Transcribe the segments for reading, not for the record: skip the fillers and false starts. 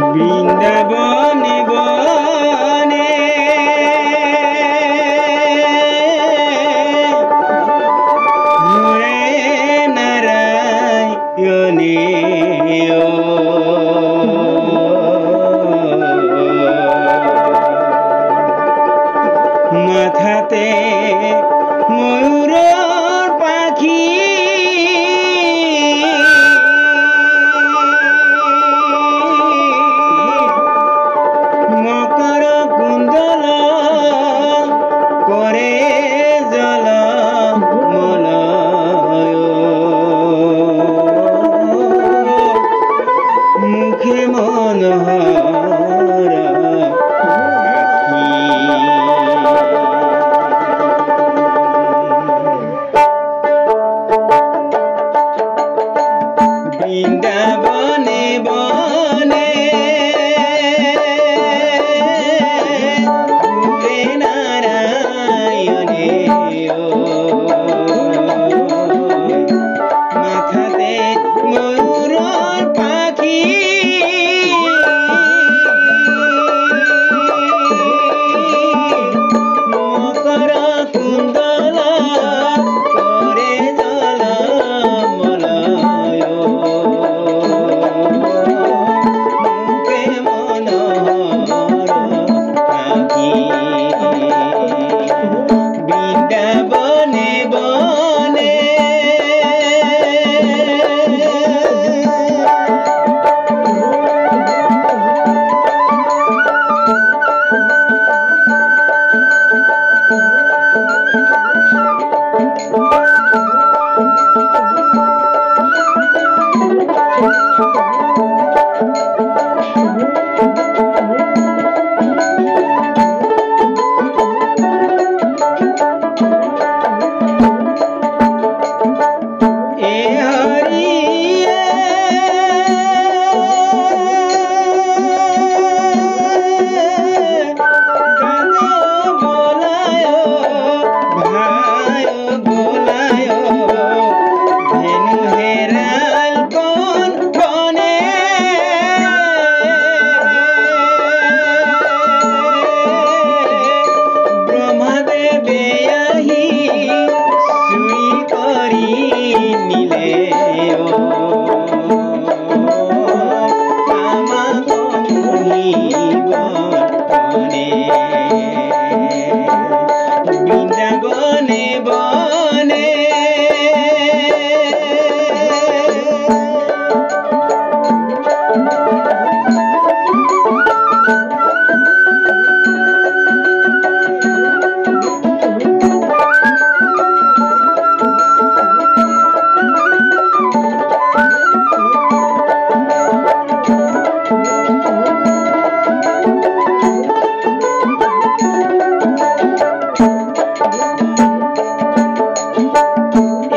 বৃন্দাবনে বনে ঘুরে নারায়ণে মাথাতে ময়ূরের পাখি মকর কুণ্ডল করে জল মলয় মুখে মনোহর বৃন্দাবনে বনে ঘুরে নারায়ণে মাথাতে ময়ূরের পাখি মকর কুণ্ডল করে জল মলয় মুখে মনোহর পাখি বৃন্দাবনে বনে এ হরি গান বোলায় ভাই বোলায় ধেনু হেরাল কোন বনে ব্রহ্মদেবে আহি শুই করি মিলে কামা কমুনি বনে বৃন্দাবনে বনে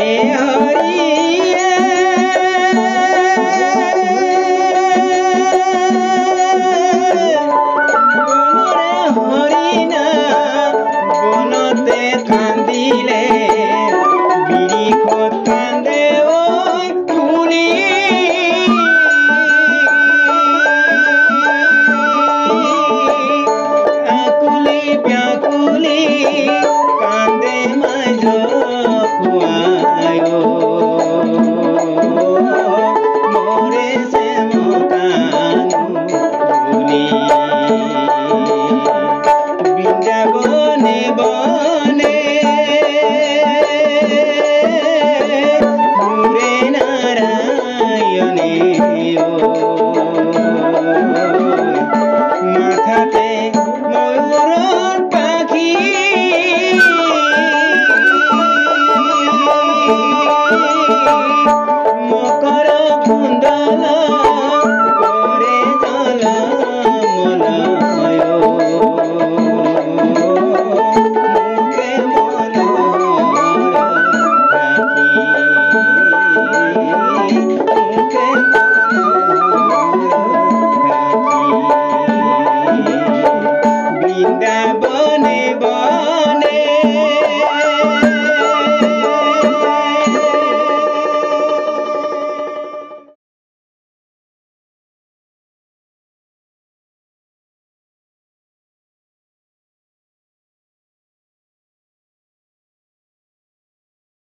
এ হরি বনরে হরিণা বনতে কান্দিলে বিড়ি কান্দে